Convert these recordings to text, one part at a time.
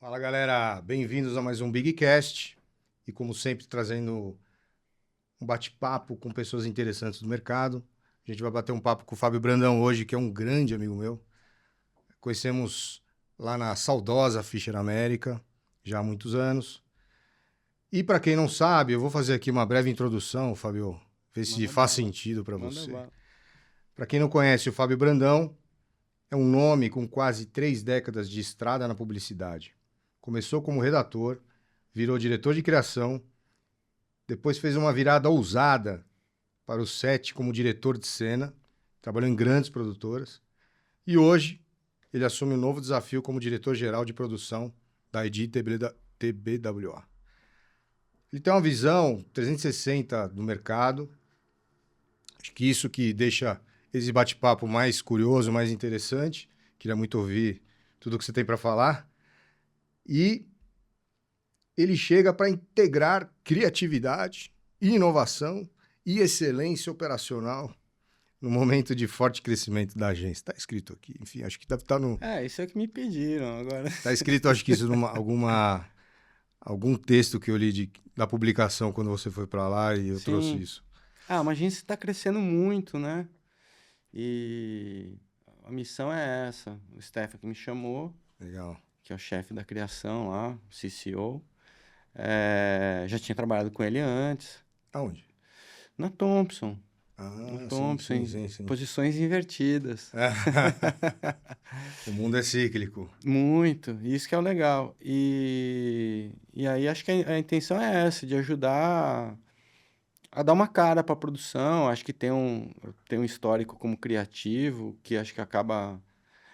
Fala galera, bem-vindos a mais um BigCast e como sempre trazendo um bate-papo com pessoas interessantes do mercado. A gente vai bater um papo com o Fábio Brandão hoje, que é um grande amigo meu. Conhecemos lá na saudosa Fischer América, já há muitos anos. E para quem não sabe, eu vou fazer aqui uma breve introdução, Fábio, ver se Manda faz bala. sentido para Manda você. bala. Para quem não conhece, o Fábio Brandão é um nome com quase 3 décadas de estrada na publicidade. Começou como redator, virou diretor de criação. Depois fez uma virada ousada para o set como diretor de cena, trabalhou em grandes produtoras. E hoje ele assume um novo desafio como diretor-geral de produção da ID TBWA. Ele tem uma visão 360 do mercado. Acho que isso que deixa esse bate-papo mais curioso, mais interessante. Queria muito ouvir tudo o que você tem para falar. E ele chega para integrar criatividade, inovação e excelência operacional no momento de forte crescimento da agência. Está escrito aqui, enfim, acho que deve estar no. Isso é que me pediram agora. Está escrito, acho que isso numa algum texto que eu li da publicação quando você foi para lá e eu trouxe Sim. isso. Uma agência está crescendo muito, né? E a missão é essa. O Stefan que me chamou, Legal. que é o chefe da criação lá, o CCO. Já tinha trabalhado com ele antes, Aonde? na Thompson. Na Ah, sim, Thompson, sim, em sim, sim. posições invertidas. O mundo é cíclico. Muito, isso que é o legal. E aí acho que a intenção é essa, de ajudar a dar uma cara para a produção. Acho que tem um histórico como criativo, que acho que acaba. A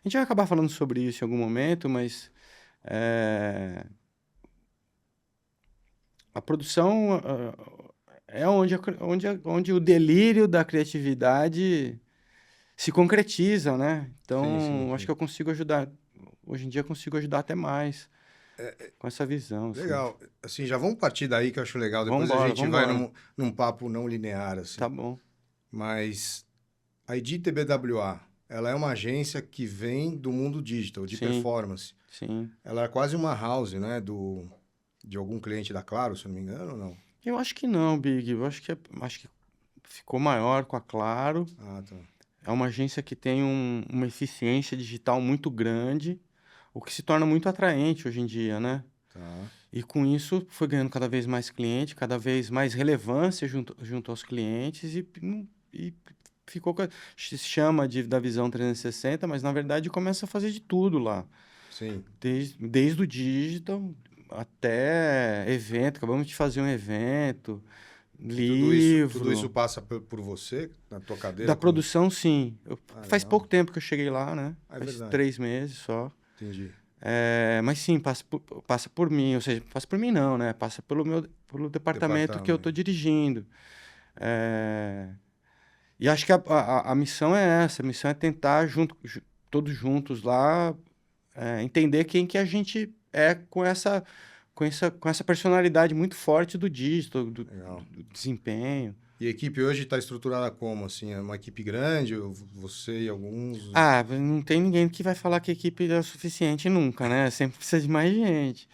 gente vai acabar falando sobre isso em algum momento, mas é, a produção é onde o delírio da criatividade se concretiza, né? Sim, sim, Então, acho sim. que eu consigo ajudar. Hoje em dia, eu consigo ajudar até mais com essa visão, assim. Legal. Assim, já vamos partir daí que eu acho legal. Depois a Vambora, gente vai vambora. num papo não linear, assim. Tá bom. Mas a IDTBWA, ela é uma agência que vem do mundo digital, de Sim, performance. sim. Ela é quase uma house, né, de algum cliente da Claro, se eu não me engano, ou não? Eu acho que não, Big. Acho que ficou maior com a Claro. Ah, tá. É uma agência que tem uma eficiência digital muito grande, o que se torna muito atraente hoje em dia, né? Tá. E com isso foi ganhando cada vez mais cliente, cada vez mais relevância junto aos clientes e ficou se chama da visão 360, mas na verdade começa a fazer de tudo lá. Sim. Desde o digital até evento, acabamos de fazer um evento, E tudo isso livro. passa por você, na tua Da cadeira, como... produção, sim. Ah, Faz legal. pouco tempo que eu cheguei lá, né? Ah, é Faz verdade. 3 meses só. Entendi. Mas sim, passa por mim. Ou seja, passa por mim não, né? Passa pelo departamento que eu estou Departamento. dirigindo. É, E acho que a missão é essa. A missão é tentar, todos juntos lá, entender quem que a gente é com essa personalidade muito forte do digital, do, Legal. do desempenho. E a equipe hoje está estruturada como, assim? É uma equipe grande? Ou você e alguns... Não tem ninguém que vai falar que a equipe é o suficiente nunca, né? Sempre precisa de mais gente.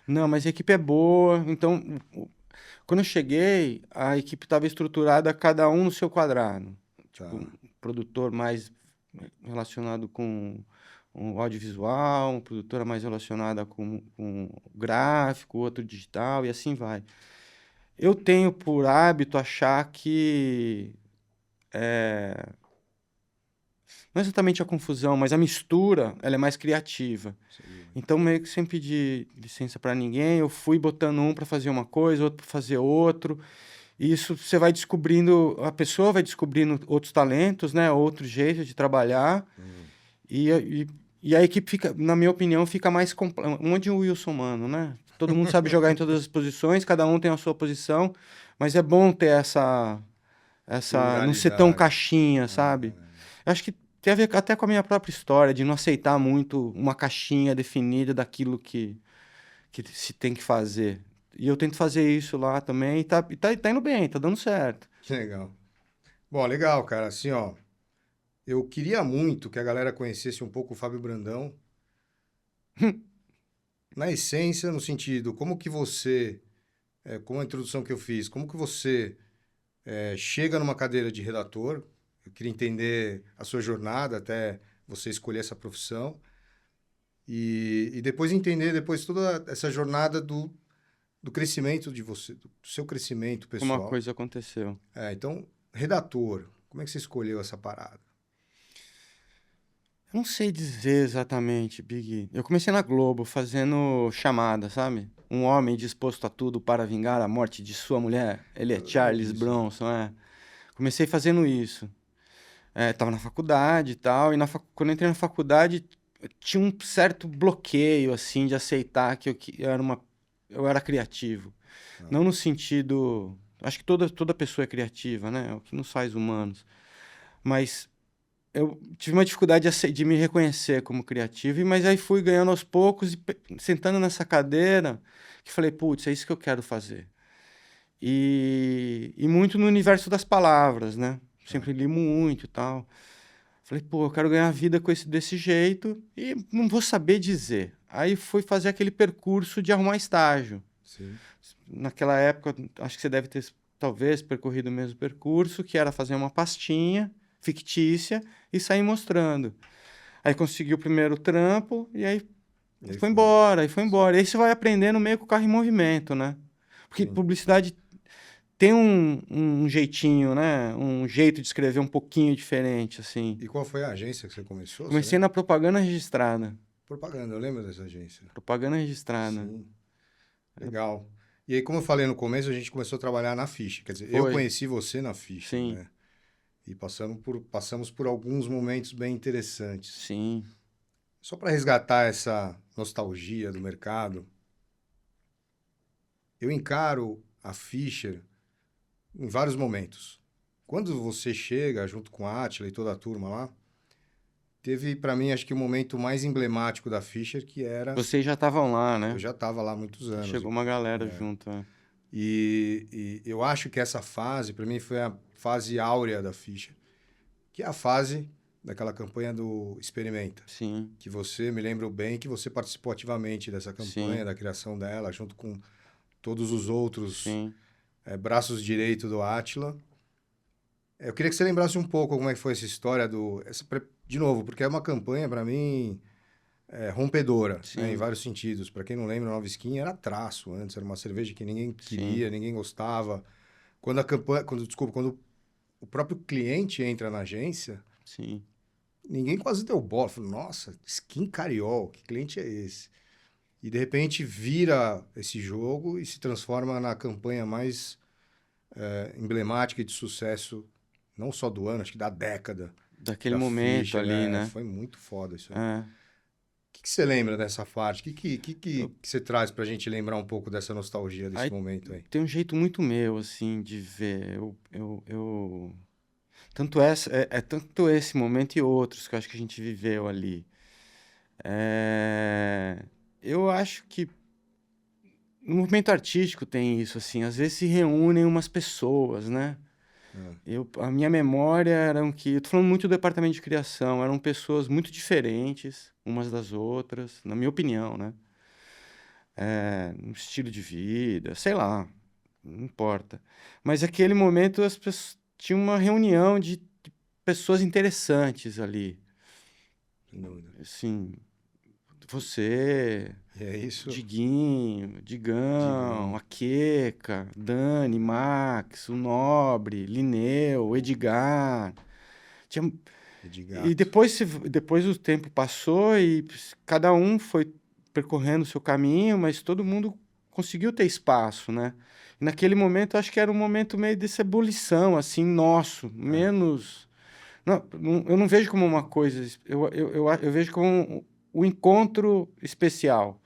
Não, mas a equipe é boa. Então, quando eu cheguei, a equipe estava estruturada, cada um no seu quadrado. Tipo, um Tá. produtor mais relacionado com o audiovisual, uma produtora mais relacionada com gráfico, outro digital, e assim vai. Eu tenho por hábito achar que não é exatamente a confusão, mas a mistura, ela é mais criativa. Sei. Então, meio que sem pedir licença para ninguém, eu fui botando um para fazer uma coisa, outro para fazer outro. E isso você vai descobrindo, a pessoa vai descobrindo outros talentos, né? Outro jeito de trabalhar. Hum. E, e, e a equipe fica, na minha opinião, fica mais um monte de Wilson Mano, né? Todo mundo sabe jogar em todas as posições, cada um tem a sua posição, mas é bom ter essa não ser tão Pluralidade. caixinha, sabe? Eu acho que tem a ver até com a minha própria história, de não aceitar muito uma caixinha definida daquilo que se tem que fazer. E eu tento fazer isso lá também, e tá indo bem, tá dando certo. Que legal. Bom, legal, cara. Assim, ó, eu queria muito que a galera conhecesse um pouco o Fábio Brandão. Na essência, no sentido, como que você, como a introdução que eu fiz, como que você chega numa cadeira de redator? Eu queria entender a sua jornada até você escolher essa profissão e depois entender depois toda essa jornada do crescimento de você, do seu crescimento Como a pessoal. coisa aconteceu. Então, redator, como é que você escolheu essa parada? Eu não sei dizer exatamente, Big. Eu comecei na Globo fazendo chamada, sabe? Um homem disposto a tudo para vingar a morte de sua mulher. Ele é Eu lembro Charles disso. Bronson, é. Comecei fazendo isso. Tava na faculdade e tal, e quando eu entrei na faculdade, eu tinha um certo bloqueio, assim, de aceitar eu era criativo. Ah, Não no sentido... Acho que toda pessoa é criativa, né? É o que nos faz humanos. Mas eu tive uma dificuldade de me reconhecer como criativo, mas aí fui ganhando aos poucos e sentando nessa cadeira, que falei, putz, é isso que eu quero fazer. E muito no universo das palavras, né? ah, Sempre li muito e tal. Falei, pô, eu quero ganhar vida desse jeito e não vou saber dizer. Aí fui fazer aquele percurso de arrumar estágio. sim. Naquela época, acho que você deve ter, talvez, percorrido o mesmo percurso, que era fazer uma pastinha fictícia e sair mostrando. Aí consegui o primeiro trampo e aí E aí foi foi. embora, aí foi embora. E aí você vai aprendendo meio com o carro em movimento, né? Porque Sim. publicidade tem um jeitinho, né? Um jeito de escrever um pouquinho diferente, assim. E qual foi a agência que você começou, você Comecei lembra? na propaganda registrada. Propaganda, eu lembro dessa agência. Propaganda registrada. Sim, legal. E aí, como eu falei no começo, a gente começou a trabalhar na Ficha. Quer dizer, eu Foi, conheci você na Ficha, sim, né? E passamos por alguns momentos bem interessantes. sim. Só para resgatar essa nostalgia do mercado, eu encaro a Fischer em vários momentos. Quando você chega junto com a Átila e toda a turma lá, teve para mim acho que o momento mais emblemático da Fischer, que era Vocês já estavam lá, eu né? já estava lá há muitos anos. Chegou uma galera junto. E eu acho que essa fase, para mim, foi a fase áurea da Fischer, que é a fase daquela campanha do Experimenta, Sim, que você, me lembro bem, que você participou ativamente dessa campanha, sim, da criação dela, junto com todos os outros sim. braços direitos do Átila. Eu queria que você lembrasse um pouco como é que foi essa história de novo, porque é uma campanha, para mim, rompedora, né, em Sim, vários sentidos. Para quem não lembra, a Nova Skin era traço antes, era uma cerveja que ninguém sim, queria, ninguém gostava. Quando a campanha, quando o próprio cliente entra na agência, sim. ninguém quase deu bola. Falou, nossa, Skin Cariol, que cliente é esse? E de repente vira esse jogo e se transforma na campanha mais emblemática e de sucesso, não só do ano, acho que da década Daquele da momento Fischer. ali, né? Foi muito foda isso aí. O É. que você lembra dessa parte? O que Eu, você traz pra gente lembrar um pouco dessa nostalgia desse aí momento aí? tem um jeito muito meu, assim, de ver. Tanto esse momento e outros que eu acho que a gente viveu ali. É, eu acho que no movimento artístico tem isso, assim, às vezes se reúnem umas pessoas, né? Ah, A minha memória eram que, eu tô falando muito do departamento de criação, eram pessoas muito diferentes umas das outras, na minha opinião, né? No estilo de vida, sei lá, não importa. Mas aquele momento as pessoas tinha uma reunião de pessoas interessantes ali, sem dúvida. assim, você, E é isso, Diguinho, Digão, Digão, a Queca, Dani, Max, o Nobre, Linneu, Edgar. Tinha, e Edgato. depois o tempo passou e cada um foi percorrendo o seu caminho, mas todo mundo conseguiu ter espaço, né? E naquele momento, eu acho que era um momento meio dessa ebulição, assim, nosso, Ah, menos... eu não vejo como uma coisa... Eu vejo como um encontro especial.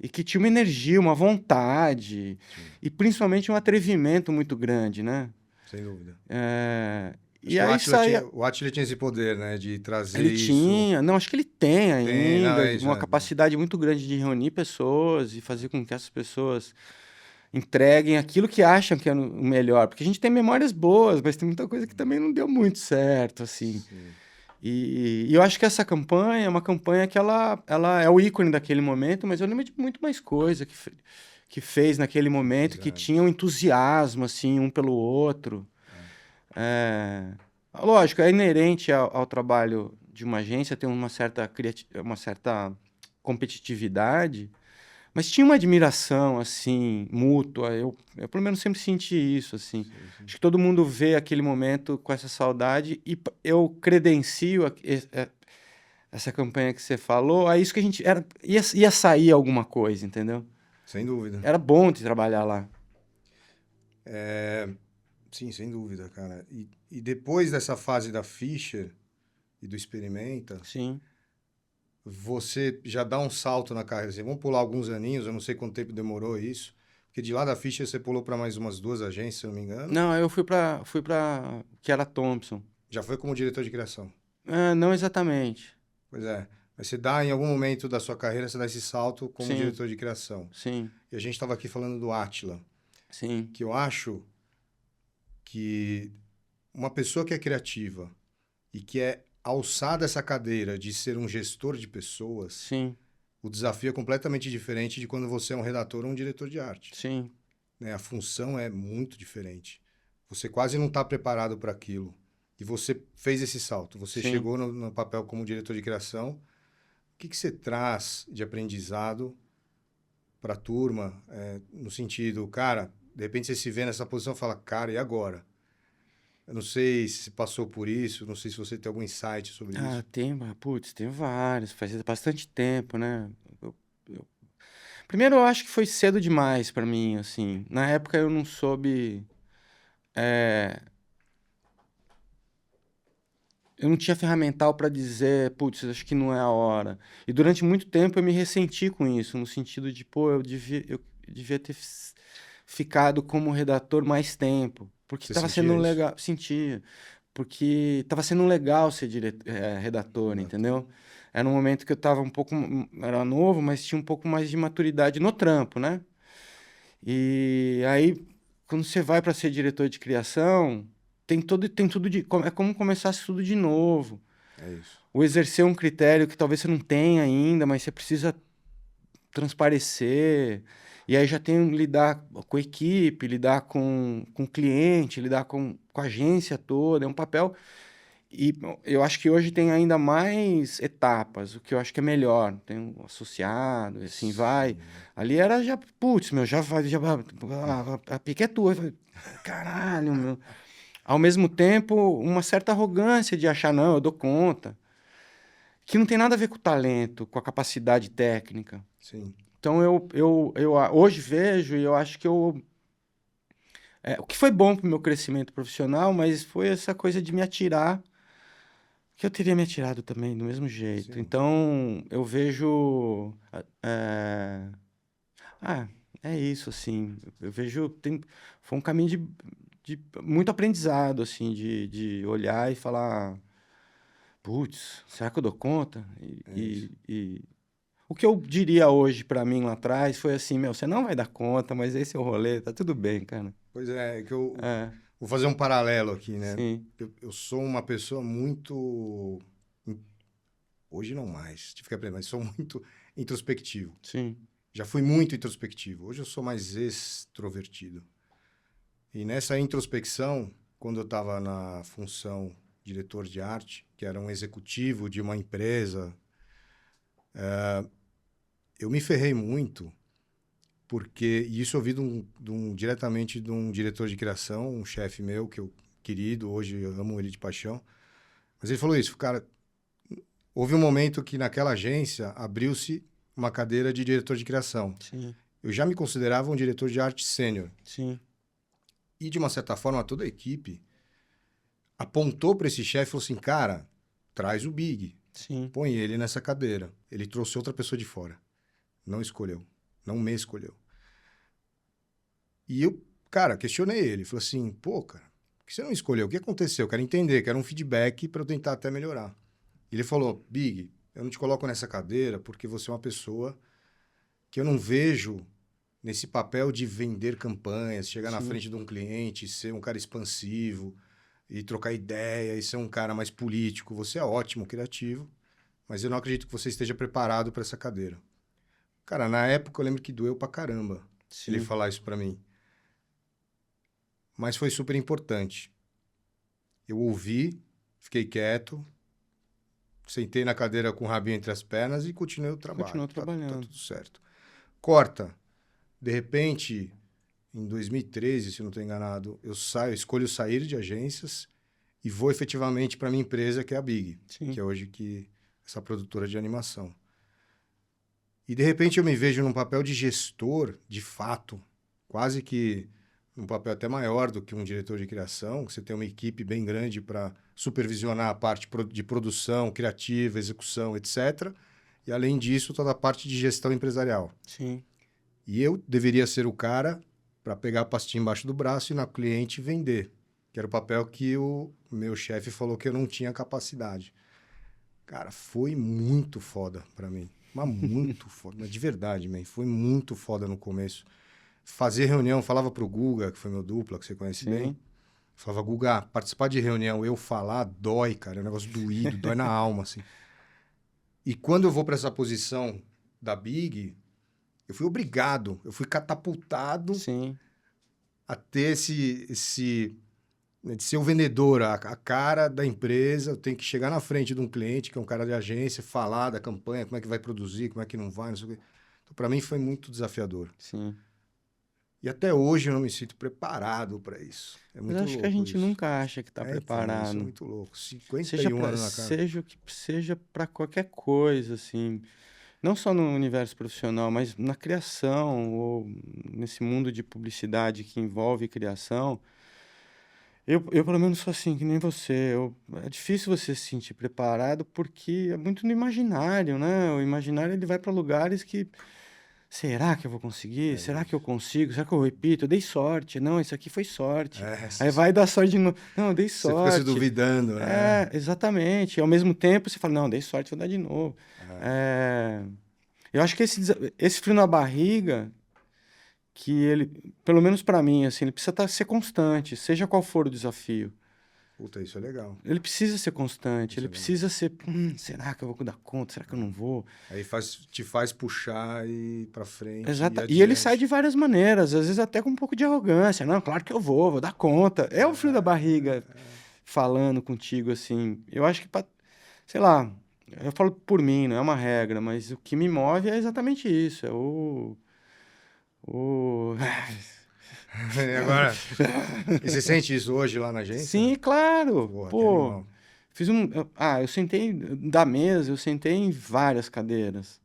E que tinha uma energia, uma vontade, sim, e principalmente um atrevimento muito grande, né? sem dúvida. É, Acho E que aí saía... O Átila tinha esse poder, né, de trazer Ele isso. tinha, não, acho que ele tem Tem, não, ainda é isso, uma capacidade muito grande de reunir pessoas e fazer com que essas pessoas entreguem aquilo que acham que é o melhor, porque a gente tem memórias boas, mas tem muita coisa que também não deu muito certo, assim. sim. E eu acho que essa campanha é uma campanha que ela é o ícone daquele momento, mas eu lembro de muito mais coisa que fez naquele momento, que tinha um entusiasmo, assim, um pelo outro. É, lógico, é inerente ao trabalho de uma agência ter uma certa competitividade, mas tinha uma admiração, assim, mútua. Eu pelo menos sempre senti isso, assim. Sim, sim. Acho que todo mundo vê aquele momento com essa saudade e eu credencio essa campanha que você falou, a isso que a gente... ia sair alguma coisa, entendeu? Sem dúvida. Era bom de trabalhar lá. Sim, sem dúvida, cara. E depois dessa fase da Fischer e do Experimenta, Sim. você já dá um salto na carreira. Assim, vamos pular alguns aninhos, eu não sei quanto tempo demorou isso. Porque de lá da Fischer você pulou para mais umas 2 agências, se eu não me engano. Não, eu fui pra Kiara Thompson. Já foi como diretor de criação. Ah, não exatamente. Pois é. Mas você dá, em algum momento da sua carreira, você dá esse salto como Sim, diretor de criação. sim, E a gente estava aqui falando do Átila, sim, que eu acho que uma pessoa que é criativa e que é alçada essa cadeira de ser um gestor de pessoas, sim, o desafio é completamente diferente de quando você é um redator ou um diretor de arte, sim, né? A função é muito diferente. Você quase não está preparado para aquilo. E você fez esse salto. Você sim. chegou no papel como diretor de criação. O que você traz de aprendizado para a turma, no sentido, cara, de repente você se vê nessa posição e fala, cara, e agora? Eu não sei se passou por isso, não sei se você tem algum insight sobre Ah, isso. tem vários, faz bastante tempo, né? Eu- eu- Primeiro, eu acho que foi cedo demais pra mim, assim. Na época eu não soube, é, eu não tinha ferramental pra dizer, putz, acho que não é a hora. E durante muito tempo eu me ressenti com isso, no sentido de, pô, eu devia ter ficado como redator mais tempo, porque Você estava sentia sendo isso? legal, sentia, porque estava sendo legal ser redator, Redator. entendeu? Era um momento que eu estava um pouco, era novo, mas tinha um pouco mais de maturidade no trampo, né? E aí, quando você vai para ser diretor de criação, tem tudo é como começar tudo de novo. É isso. Ou exercer um critério que talvez você não tenha ainda, mas você precisa transparecer. E aí já tem lidar com a equipe, lidar com o cliente, lidar com a agência toda. É um papel. E bom, eu acho que hoje tem ainda mais etapas, o que eu acho que é melhor. Tem um associado, assim vai. Sim. Ali era já, putz, meu, já vai, já vai, a pique é tua. Eu falei, caralho, meu. Ao mesmo tempo, uma certa arrogância de achar, não, eu dou conta. Que não tem nada a ver com o talento, com a capacidade técnica. Sim. Então hoje vejo e eu acho que o que foi bom para o meu crescimento profissional, mas foi essa coisa de me atirar, que eu teria me atirado também do mesmo jeito. Sim. Então eu vejo, é, ah, é isso assim. Eu vejo foi um caminho de muito aprendizado assim, de olhar e falar, putz, será que eu dou conta? É isso. O que eu diria hoje pra mim lá atrás foi assim, meu, você não vai dar conta, mas esse é o rolê, tá tudo bem, cara. Pois é, que eu É, vou fazer um paralelo aqui, né? sim, Eu sou uma pessoa muito. Hoje não mais, tive que aprender, mas sou muito introspectivo. sim, Já fui muito introspectivo. Hoje eu sou mais extrovertido. E nessa introspecção, quando eu estava na função diretor de arte, que era um executivo de uma empresa, eu me ferrei muito, porque, e isso eu vi diretamente de um diretor de criação, um chefe meu, que eu querido, hoje eu amo ele de paixão, mas ele falou isso, cara, houve um momento que naquela agência abriu-se uma cadeira de diretor de criação. sim, Eu já me considerava um diretor de arte sênior. sim, E, de uma certa forma, toda a equipe apontou para esse chefe e falou assim, cara, traz o Big, sim, põe ele nessa cadeira. Ele trouxe outra pessoa de fora. Não escolheu. Não me escolheu. E eu, cara, questionei ele. Falei assim, pô, cara, por que você não escolheu? O que aconteceu? Eu quero entender, quero um feedback para eu tentar até melhorar. Ele falou, Big, eu não te coloco nessa cadeira porque você é uma pessoa que eu não vejo nesse papel de vender campanhas, chegar na sim, frente de um cliente, ser um cara expansivo. e trocar ideia e ser um cara mais político. Você é ótimo, criativo, mas eu não acredito que você esteja preparado para essa cadeira. Cara, na época eu lembro que doeu pra caramba ele Sim. falar isso pra mim. Mas foi super importante. Eu ouvi, fiquei quieto, sentei na cadeira com o rabinho entre as pernas e continuei o trabalho. Continuou Tá trabalhando. tudo certo. Corta. De repente, em 2013, se eu não estou enganado, eu escolho sair de agências e vou efetivamente para minha empresa, que é a Big, que Sim. é hoje essa produtora de animação. E de repente eu me vejo num papel de gestor, de fato, quase que um papel até maior do que um diretor de criação, que você tem uma equipe bem grande para supervisionar a parte de produção, criativa, execução, etc. E além disso, toda a parte de gestão empresarial. Sim. E eu deveria ser o cara para pegar a pastinha embaixo do braço e ir na cliente vender, que era o papel que o meu chefe falou que eu não tinha capacidade. Cara, foi muito foda para mim. Mas muito foda, mas de verdade, man. Foi muito foda no começo. Fazer reunião, falava pro Guga, que foi meu dupla, que você conhece bem. Sim. Falava, Guga, participar de reunião, eu falar, dói, cara. É um negócio doído, dói na alma, assim. E quando eu vou para essa posição da Big, eu fui obrigado, eu fui catapultado Sim. a ter né, de ser o vendedor, a cara da empresa. Eu tenho que chegar na frente de um cliente, que é um cara de agência, falar da campanha, como é que vai produzir, como é que não vai, não sei o quê. Então, para mim, foi muito desafiador. Sim. E até hoje eu não me sinto preparado para isso. É Mas muito acho que a louco gente isso. nunca acha que está Então, isso é preparado. muito louco. 51 anos na cara. Seja o que seja para qualquer coisa, assim. Não só no universo profissional, mas na criação ou nesse mundo de publicidade que envolve criação. Eu pelo menos sou assim, que nem você. É difícil você se sentir preparado porque é muito no imaginário, né? O imaginário ele vai para lugares que será que eu vou conseguir? É Será que eu isso. consigo? Será que eu repito? Eu dei sorte. Não, isso aqui foi sorte. É, Aí vai dar sorte de novo. Não, eu dei você fica se sorte. duvidando, né? É, exatamente. E ao mesmo tempo você fala, não, dei sorte, vou dar de novo. É, eu acho que esse frio na barriga, que ele, pelo menos para mim, assim, ele precisa ser constante, seja qual for o desafio. Puta, isso é legal. Ele precisa ser constante, Isso ele é legal. precisa ser, será que eu vou dar conta? Será que eu não vou? Aí te faz puxar e ir pra frente e Exata. E ele sai adiante. de várias maneiras, às vezes até com um pouco de arrogância. Não, claro que eu vou dar conta. É o frio da barriga falando contigo assim. Eu acho que, sei lá, eu falo por mim, não é uma regra, mas o que me move é exatamente isso. É o... E agora, e você sente isso hoje lá na agência? Sim, claro. Porra, que Pô, animal. eu sentei da mesa, eu sentei em várias cadeiras.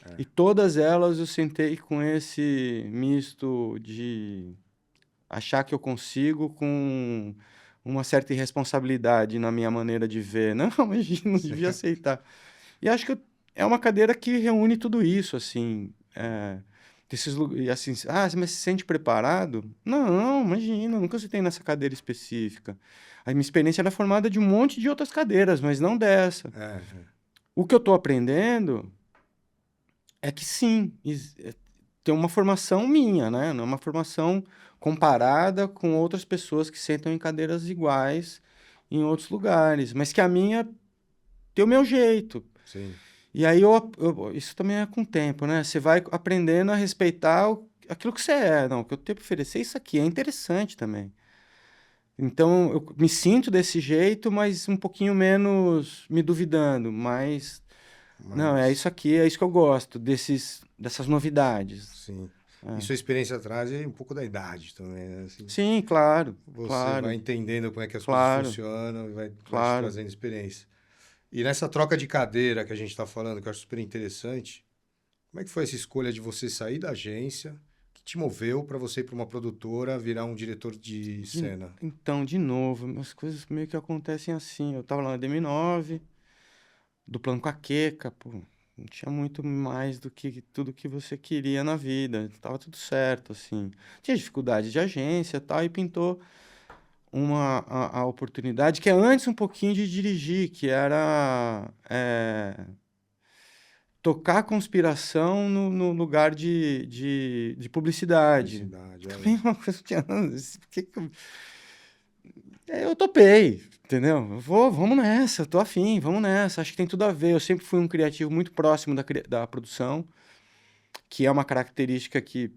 É. E todas elas eu sentei com esse misto de achar que eu consigo com uma certa irresponsabilidade na minha maneira de ver. Não, imagina, não devia aceitar. E acho que é uma cadeira que reúne tudo isso, assim. E assim, mas se sente preparado? Não, imagina, nunca sentei nessa cadeira específica. A minha experiência era formada de um monte de outras cadeiras, mas não dessa. É, O que eu estou aprendendo é que sim, tem uma formação minha, né? Não é uma formação comparada com outras pessoas que sentam em cadeiras iguais em outros lugares, mas que a minha tem o meu jeito. sim. E aí isso também é com o tempo, né? Você vai aprendendo a respeitar aquilo que você é. Não, o que eu tenho para oferecer é isso aqui, é interessante também. Então, eu me sinto desse jeito, mas um pouquinho menos me duvidando, mas não, é Mas, isso aqui, é isso que eu gosto, dessas novidades. sim. E É. sua experiência traz aí um pouco da idade também, né? Assim, Sim, claro, você vai claro, entendendo como é que as coisas claro, funcionam e vai te claro. trazendo experiência. E nessa troca de cadeira que a gente está falando, que eu acho super interessante, como é que foi essa escolha de você sair da agência, que te moveu para você ir para uma produtora, virar um diretor de cena? Então, de novo, as coisas meio que acontecem assim. Eu tava lá na DM9, duplando com a Queca, pô, não tinha muito mais do que tudo que você queria na vida. Tava tudo certo, assim. Tinha dificuldade de agência e tal, e pintou a oportunidade, que é antes um pouquinho de dirigir, que era tocar conspiração no lugar de publicidade. Publicidade, olha Também aí. é uma coisa que... Aí eu topei, entendeu? Vamos nessa, eu tô afim, vamos nessa. Acho que tem tudo a ver. Eu sempre fui um criativo muito próximo da produção, que é uma característica que,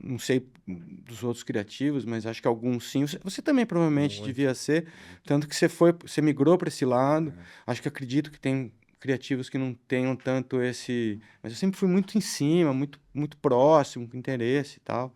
não sei dos outros criativos, mas acho que alguns sim. Você também provavelmente Muito, devia ser, muito. tanto que você migrou para esse lado. É. Acho que acredito que tem criativos que não tenham tanto esse. Mas eu sempre fui muito em cima, muito próximo, com interesse e tal.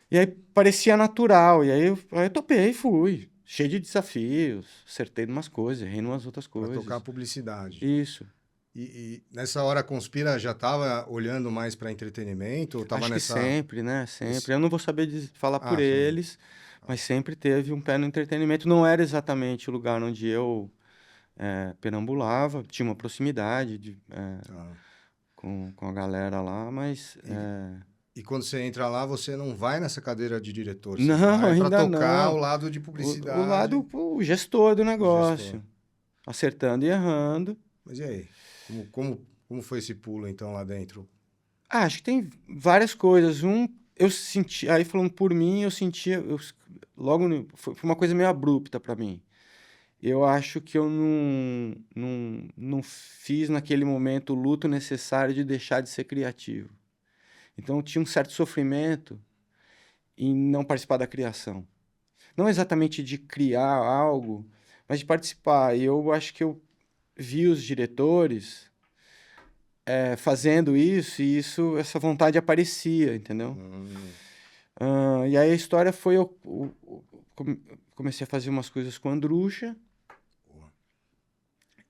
E aí parecia natural, e aí eu topei e fui. Cheio de desafios, acertei em umas coisas, errei em umas outras Para tocar a coisas. publicidade. Isso. E nessa hora a Conspira já estava olhando mais para entretenimento ou estava Acho que nessa. sempre, né? Nesse... Sempre. Eu não vou saber falar por Ah, sim. eles, mas sempre teve um pé no entretenimento. Não era exatamente o lugar onde eu perambulava, tinha uma proximidade Tá. com a galera lá, mas E, e quando você entra lá, você não vai nessa cadeira de diretor, você não, vai para ainda tocar o não. lado de O publicidade, lado, o gestor do o gestor. negócio, acertando e errando. Mas e aí? Como foi esse pulo então lá dentro? Ah, acho que tem várias coisas. Eu senti, aí falando por mim, eu sentia, foi uma coisa meio abrupta para mim. Eu acho que eu não fiz naquele momento o luto necessário de deixar de ser criativo. Então eu tinha um certo sofrimento em não participar da criação. Não exatamente de criar algo, mas de participar. E eu acho que eu vi os diretores fazendo isso, e essa vontade aparecia, entendeu? Hum, E aí a história foi, comecei a fazer umas coisas com a Andrucha boa.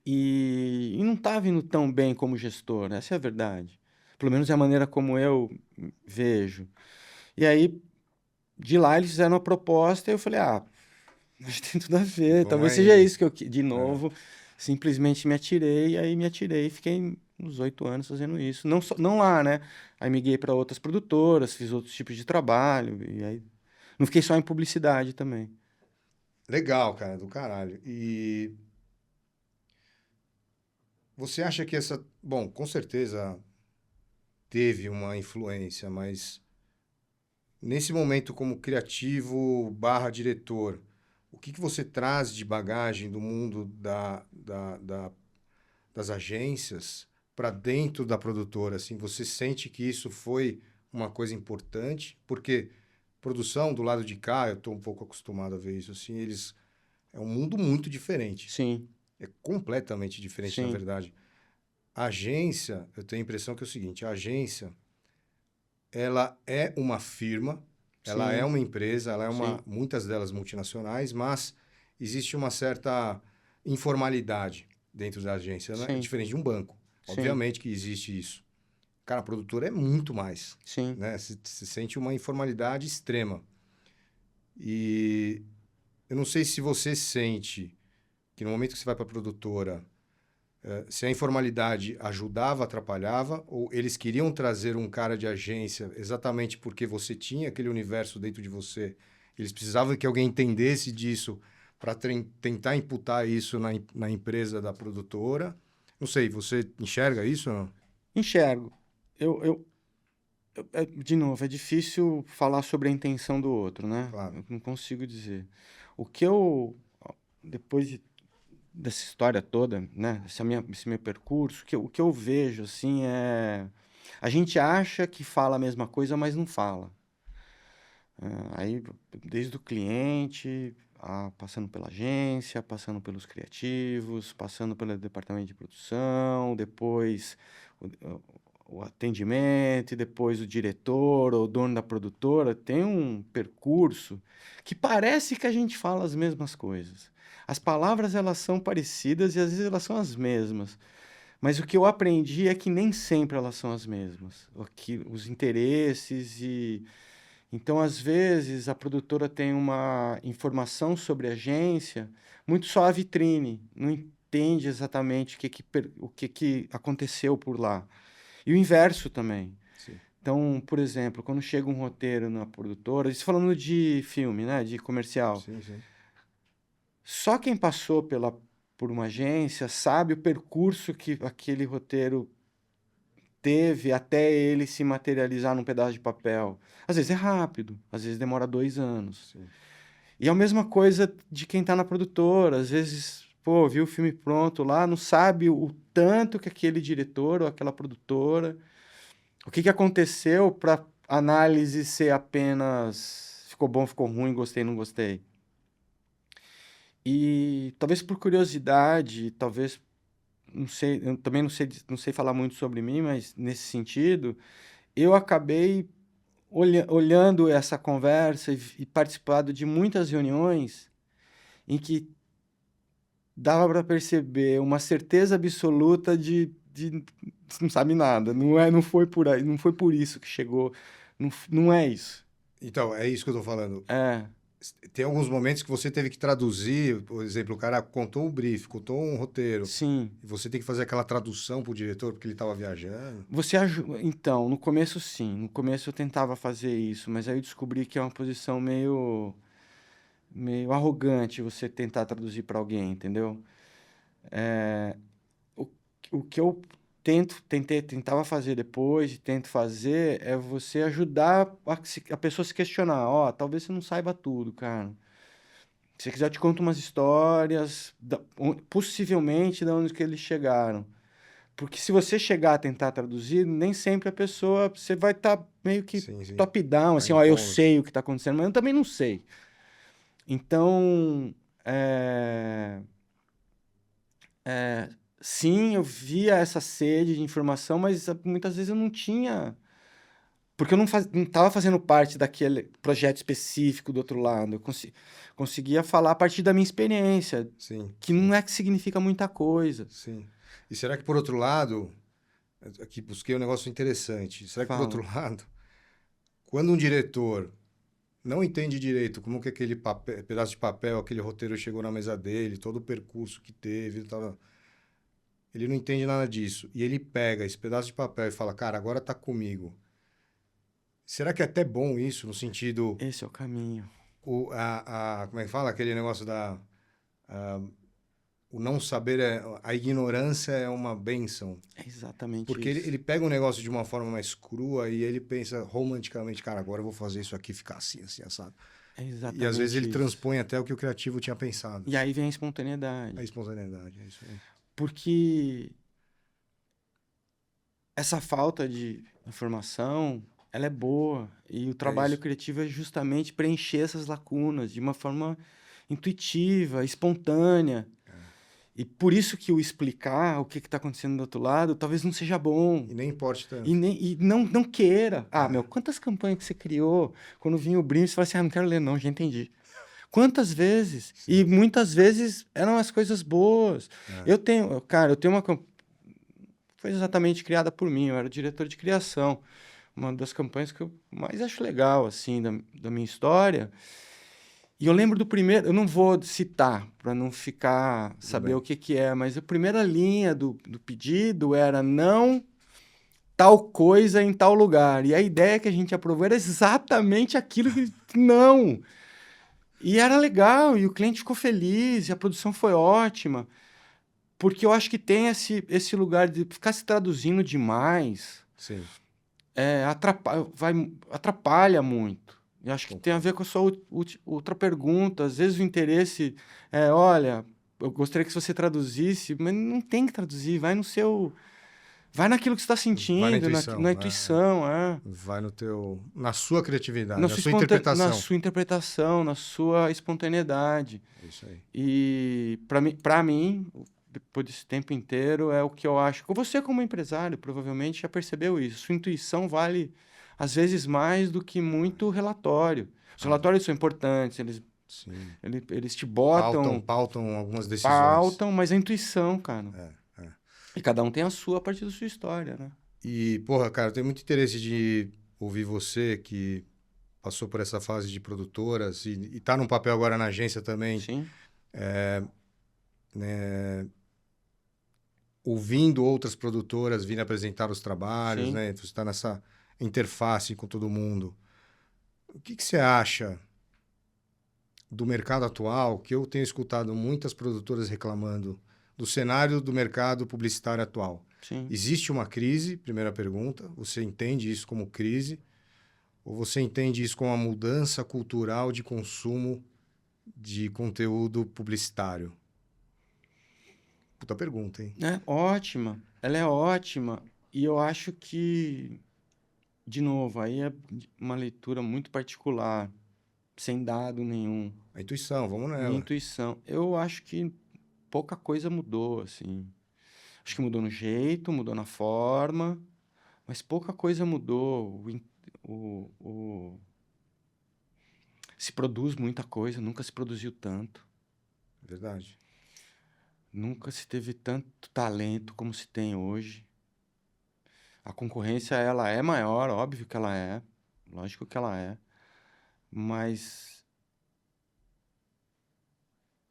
e não estava indo tão bem como gestor, né? Essa é a verdade. Pelo menos é a maneira como eu vejo. E aí, de lá, eles fizeram uma proposta e eu falei, acho que tem tudo a ver. Vamos Talvez seja aí. isso que eu, de É. novo, simplesmente me atirei, e aí me atirei e fiquei uns 8 anos fazendo isso. Não lá, né? Aí miguei para outras produtoras, fiz outros tipos de trabalho, e aí não fiquei só em publicidade também. Legal, cara, do caralho. E você acha que essa. Bom, com certeza teve uma influência, mas nesse momento, como criativo barra diretor, o que que você traz de bagagem do mundo das agências para dentro da produtora? Assim, você sente que isso foi uma coisa importante? Porque produção do lado de cá, eu estou um pouco acostumado a ver isso assim, eles é um mundo muito diferente. Sim, É completamente diferente, na sim, verdade. A agência, eu tenho a impressão que é o seguinte, a agência, ela é uma firma, ela é sim, uma empresa, ela é sim, muitas delas multinacionais, mas existe uma certa informalidade dentro da agência, né? É sim, diferente de um banco. sim, Obviamente que existe isso. Cara, a produtora é muito mais, sim. né? Se sente uma informalidade extrema. E eu não sei se você sente que no momento que você vai para a produtora, se a informalidade ajudava, atrapalhava, ou eles queriam trazer um cara de agência exatamente porque você tinha aquele universo dentro de você. Eles precisavam que alguém entendesse disso para tentar imputar isso na empresa da produtora. Não sei, você enxerga isso ou não? Enxergo. De novo, é difícil falar sobre a intenção do outro, né? Claro. Eu não consigo dizer. O que eu, depois dessa história toda, né? Esse meu percurso, o que eu vejo, assim, a gente acha que fala a mesma coisa, mas não fala. Aí, desde o cliente, passando pela agência, passando pelos criativos, passando pelo departamento de produção, depois o atendimento, e depois o diretor ou o dono da produtora, tem um percurso que parece que a gente fala as mesmas coisas. As palavras, elas são parecidas e às vezes elas são as mesmas. Mas o que eu aprendi é que nem sempre elas são as mesmas. Os interesses e então, às vezes, a produtora tem uma informação sobre a agência muito só a vitrine, não entende exatamente o que aconteceu por lá. E o inverso também. Sim, Então, por exemplo, quando chega um roteiro na produtora, isso falando de filme, né, de comercial, sim, sim. só quem passou por uma agência sabe o percurso que aquele roteiro teve até ele se materializar num pedaço de papel. Às vezes é rápido, às vezes demora 2 anos. Sim. E é a mesma coisa de quem tá na produtora. Às vezes, pô, viu o filme pronto lá, não sabe o tanto que aquele diretor ou aquela produtora, o que que aconteceu para análise ser apenas ficou bom, ficou ruim, gostei, não gostei. E talvez por curiosidade, talvez, não sei, eu também não sei falar muito sobre mim, mas nesse sentido, eu acabei olhando essa conversa e participado de muitas reuniões em que dava para perceber uma certeza absoluta de não sabe nada, não foi por aí, não foi por isso que chegou, não é isso. Então, é isso que eu tô falando. É, Tem alguns momentos que você teve que traduzir, por exemplo, o cara contou um brief, contou um roteiro, sim. e você tem que fazer aquela tradução pro diretor porque ele estava viajando. Então, no começo sim, no começo eu tentava fazer isso, mas aí eu descobri que é uma posição meio arrogante você tentar traduzir para alguém, entendeu? O, o que eu tentava fazer depois e tento fazer é você ajudar a pessoa a se questionar. Ó, talvez você não saiba tudo, cara. Se você quiser, eu te conto umas histórias, possivelmente de onde que eles chegaram. Porque se você chegar a tentar traduzir, nem sempre a pessoa, você vai estar meio que Sim, sim. top-down, Tá assim, ó, eu impondo. sei o que está acontecendo, mas eu também não sei. Então, sim, eu via essa sede de informação, mas muitas vezes eu não tinha. Porque eu não estava fazendo parte daquele projeto específico do outro lado. Eu conseguia falar a partir da minha experiência, Sim, que sim, não é que significa muita coisa. sim. E será que por outro lado, aqui busquei um negócio interessante. Será que por outro Fala. lado, quando um diretor não entende direito como que aquele pedaço de papel, aquele roteiro chegou na mesa dele, todo o percurso que teve, tal, ele não entende nada disso. E ele pega esse pedaço de papel e fala, cara, agora tá comigo. Será que é até bom isso, no sentido, Esse é o caminho. como é que fala? Aquele negócio o não saber, a ignorância é uma bênção. É exatamente Porque isso. ele pega um negócio de uma forma mais crua e ele pensa romanticamente, cara, agora eu vou fazer isso aqui ficar assim, assim, assado. É E às vezes ele exatamente isso. transpõe até o que o criativo tinha pensado. E aí vem a A espontaneidade. espontaneidade, é isso aí. Porque essa falta de informação, ela é boa. E o É trabalho isso. criativo é justamente preencher essas lacunas de uma forma intuitiva, espontânea. E por isso que o explicar o que está acontecendo do outro lado talvez não seja bom. E nem importe E, tanto. nem, e não queira. Ah, meu, É, quantas campanhas que você criou? Quando vinha o brinde, você fala assim, ah, não quero ler não, já entendi. Quantas vezes? E sim. muitas vezes eram as coisas boas. É, Eu tenho uma campanha, foi exatamente criada por mim, eu era o diretor de criação. Uma das campanhas que eu mais acho legal, assim, da minha história. E eu lembro do primeiro, eu não vou citar para não ficar, tudo saber o bem. que que é, mas a primeira linha do pedido era não tal coisa em tal lugar. E a ideia que a gente aprovou era exatamente aquilo que não. E era legal, e o cliente ficou feliz, e a produção foi ótima, porque eu acho que tem esse lugar de ficar se traduzindo demais, Sim, atrapalha muito. Eu acho que tem a concordo. ver com a sua outra pergunta. Às vezes o interesse é, olha, eu gostaria que você traduzisse, mas não tem que traduzir, vai no seu. Vai naquilo que você está Vai na sentindo, intuição. na intuição, Vai no teu, na sua criatividade, na na sua, sua na interpretação. sua interpretação, na sua espontaneidade. É isso aí. E para mim, depois desse tempo inteiro, é o que eu acho. Você, como empresário, provavelmente já percebeu isso. Sua intuição vale, às vezes, mais do que muito relatório. Os Ah, relatórios são importantes, sim. eles te Pautam, botam, pautam algumas decisões. pautam, mas a intuição, cara. É, é. E cada um tem a sua a partir da sua história, né? E, porra, cara, eu tenho muito interesse de ouvir você que passou por essa fase de produtoras e tá num papel agora na agência também, Sim, né, ouvindo outras produtoras virem apresentar os trabalhos, sim. né? Você está nessa interface com todo mundo. O que que você acha do mercado atual, que eu tenho escutado muitas produtoras reclamando do cenário do mercado publicitário atual? Sim. Existe uma crise? Primeira pergunta. Você entende isso como crise? Ou você entende isso como uma mudança cultural de consumo de conteúdo publicitário? Puta pergunta, hein? É ótima, ela é ótima. E eu acho que, de novo, aí é uma leitura muito particular, sem dado nenhum, A intuição, vamos minha nela. intuição. Eu acho que pouca coisa mudou, assim. Acho que mudou no jeito, mudou na forma, mas pouca coisa mudou. Se produz muita coisa, nunca se produziu tanto. Verdade. Nunca se teve tanto talento como se tem hoje. A concorrência, ela é maior, óbvio que ela é. Lógico que ela é. Mas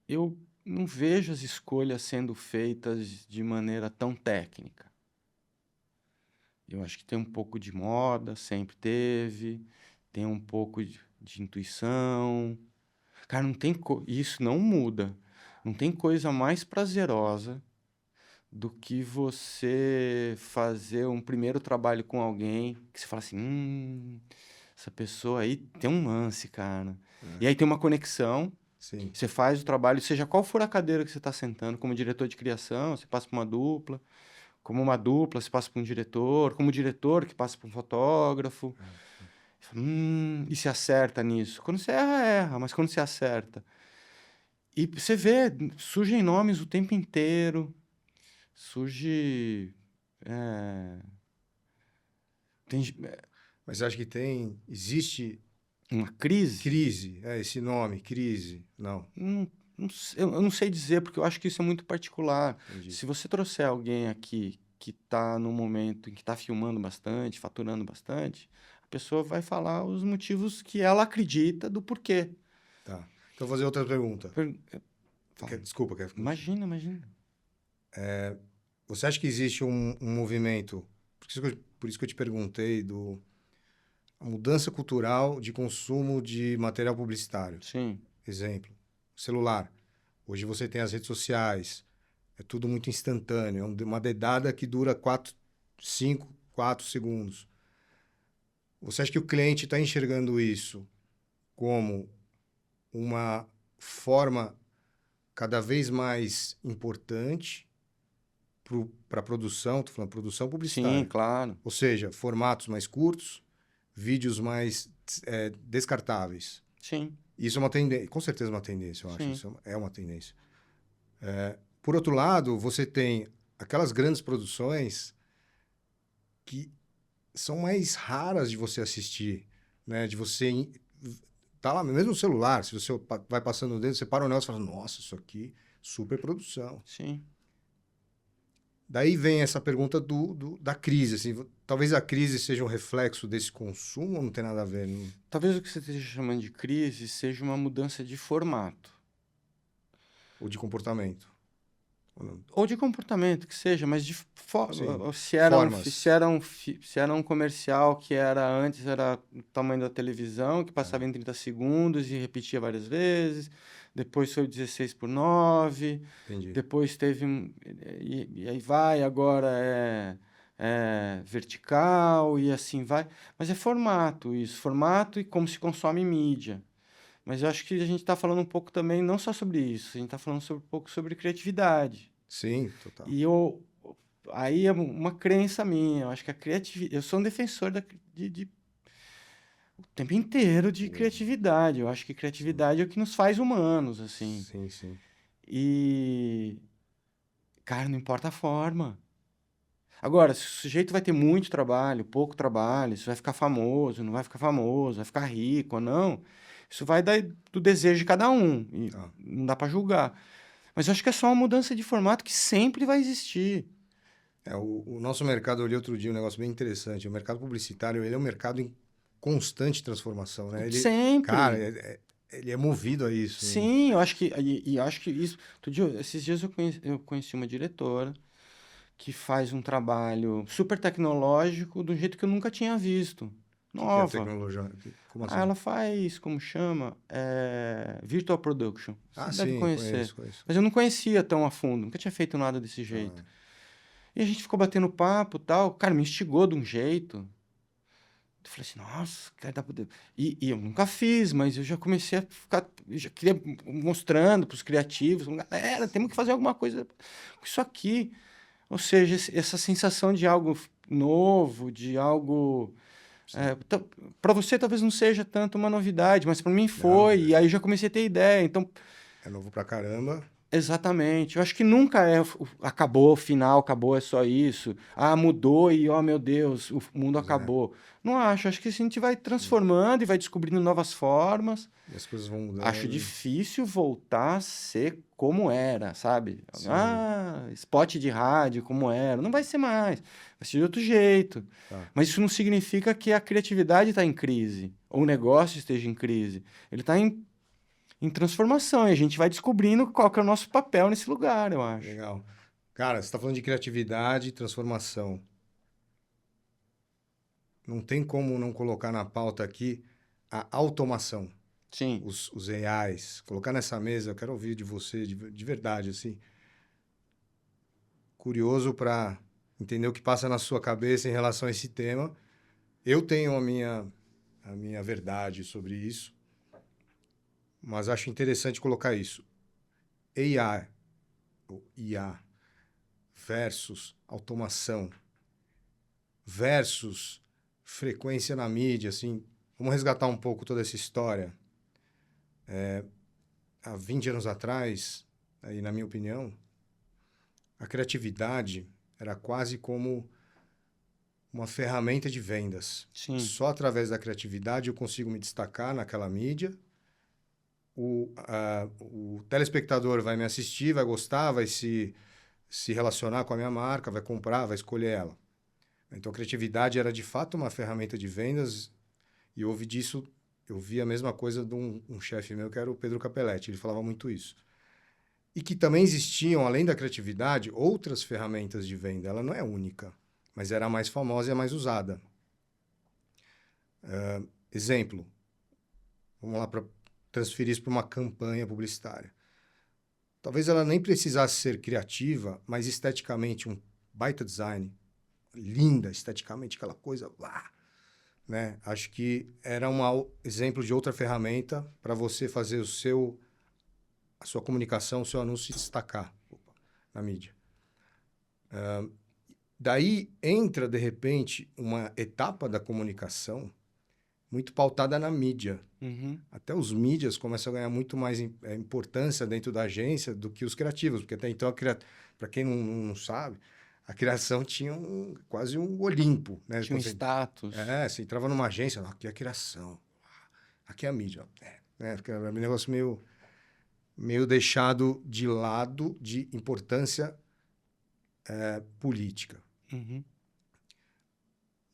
eu não vejo as escolhas sendo feitas de maneira tão técnica. Eu acho que tem um pouco de moda, sempre teve. Tem um pouco de intuição. Cara, não tem isso não muda. Não tem coisa mais prazerosa do que você fazer um primeiro trabalho com alguém que você fala assim, essa pessoa aí tem um lance, cara. E aí tem uma conexão, Sim. você faz o trabalho, seja qual for a cadeira que você está sentando, como diretor de criação, você passa para uma dupla, como uma dupla, você passa para um diretor, como diretor que passa para um fotógrafo. Você fala, e se acerta nisso. Quando você erra, erra, mas quando você acerta. E você vê, surgem nomes o tempo inteiro, surge. é, tem Mas você acha que existe uma crise? crise? É esse nome, crise? Não, Eu não sei dizer, porque eu acho que isso é muito particular. entendi. Se você trouxer alguém aqui que está no momento em que está filmando bastante, faturando bastante, a pessoa vai falar os motivos que ela acredita do porquê. Tá. Então, vou fazer outra pergunta. Fala. Desculpa, quer... Imagina, imagina. Você acha que existe um movimento, por isso que eu te perguntei, a mudança cultural de consumo de material publicitário? Sim, Exemplo, celular. Hoje você tem as redes sociais, é tudo muito instantâneo, é uma dedada que dura 4 segundos. Você acha que o cliente está enxergando isso como uma forma cada vez mais importante para a produção, estou falando produção sim, publicitária? claro. Ou seja, formatos mais curtos, vídeos mais descartáveis. Sim, Isso é uma tendência, com certeza é uma tendência, eu acho. sim. Isso é uma tendência. Por outro lado, você tem aquelas grandes produções que são mais raras de você assistir, né? De você tá lá, mesmo no celular, se você vai passando o dedo, você para o negócio e fala, nossa, isso aqui, super produção. Sim. Daí vem essa pergunta da crise, assim, talvez a crise seja um reflexo desse consumo ou não tem nada a ver? Não... Talvez o que você esteja chamando de crise seja uma mudança de formato. Ou de comportamento? Ou não? Ou de comportamento, que seja, mas Sim, se era formas. se era um comercial que era antes era o tamanho da televisão, que passava em 30 segundos e repetia várias vezes, depois foi 16:9, Entendi. depois teve e aí vai, agora é vertical e assim vai. Mas é formato isso, formato e como se consome mídia. Mas eu acho que a gente está falando um pouco também, não só sobre isso, a gente está falando um pouco sobre criatividade. Sim, total. E aí é uma crença minha, eu acho que a criatividade, eu sou um defensor o tempo inteiro de criatividade. Eu acho que criatividade é o que nos faz humanos, assim. Sim, sim. E, cara, não importa a forma. Agora, se o sujeito vai ter muito trabalho, pouco trabalho, se vai ficar famoso, não vai ficar famoso, vai ficar rico ou não, isso vai do desejo de cada um. E Tá. não dá para julgar. Mas eu acho que é só uma mudança de formato que sempre vai existir. O nosso mercado, eu li outro dia um negócio bem interessante. O mercado publicitário, ele é um mercado em constante transformação, né? Cara, Sempre. ele é movido a isso, né? Sim, eu acho que, e eu acho que isso. Esses dias eu conheci uma diretora que faz um trabalho super tecnológico do jeito que eu nunca tinha visto. Que é a Nova. tecnologia? Como Ah, assim? ela faz, como chama? Virtual Production. Você Ah, deve sim, conhecer. conheço. Mas eu não conhecia tão a fundo, nunca tinha feito nada desse Ah, jeito. E a gente ficou batendo papo e tal. Cara, me instigou de um jeito. Eu falei assim, nossa, cara, dá pra... E eu nunca fiz, mas eu já comecei a ficar... Eu já queria mostrando para os criativos, galera, temos que fazer alguma coisa com isso aqui. Ou seja, essa sensação de algo novo, de algo... Sim. Para você talvez não seja tanto uma novidade, mas para mim Não, foi, e aí eu já comecei a ter ideia. Então, é novo pra caramba. exatamente. Eu acho que nunca acabou, final, acabou, é só isso. Ah, mudou e, oh meu Deus, o mundo Pois é. acabou. Não acho. Acho que a gente vai transformando e vai descobrindo novas formas. E as coisas vão Acho mudando. difícil voltar a ser como era, sabe? Sim, Ah, spot de rádio como era. Não vai ser mais. Vai ser de outro jeito. tá. Mas isso não significa que a criatividade está em crise, ou o negócio esteja em crise. Ele está em transformação e a gente vai descobrindo qual que é o nosso papel nesse lugar, eu acho. Legal. Cara, você está falando de criatividade e transformação. Não tem como não colocar na pauta aqui a automação, Sim. os AIs. Colocar nessa mesa, eu quero ouvir de você, de verdade, assim. Curioso para entender o que passa na sua cabeça em relação a esse tema. Eu tenho a minha verdade sobre isso, mas acho interessante colocar isso. AI, ou IA, versus automação, versus frequência na mídia, assim. Vamos resgatar um pouco toda essa história. Há 20 anos atrás, aí na minha opinião, a criatividade era quase como uma ferramenta de vendas. Sim. Só através da criatividade eu consigo me destacar naquela mídia. O telespectador vai me assistir, vai gostar, vai se relacionar com a minha marca, vai comprar, vai escolher ela. Então, a criatividade era de fato uma ferramenta de vendas e houve disso. Eu vi a mesma coisa de um chefe meu, que era o Pedro Capelletti. Ele falava muito isso. E que também existiam, além da criatividade, outras ferramentas de venda. Ela não é única, mas era a mais famosa e a mais usada. Exemplo, vamos lá para transferir isso para uma campanha publicitária. Talvez ela nem precisasse ser criativa, mas esteticamente um baita design, linda esteticamente, aquela coisa lá, né? Acho que era um exemplo de outra ferramenta para você fazer a sua comunicação, o seu anúncio se destacar na mídia. Daí entra, de repente, uma etapa da comunicação muito pautada na mídia. Uhum. Até os mídias começam a ganhar muito mais importância dentro da agência do que os criativos, porque até então, para quem não sabe, a criação tinha quase um Olimpo, né? Tinha um Quando status. você entrava numa agência, aqui é a criação, aqui é a mídia. Né? Era um negócio meio deixado de lado de importância política. Uhum.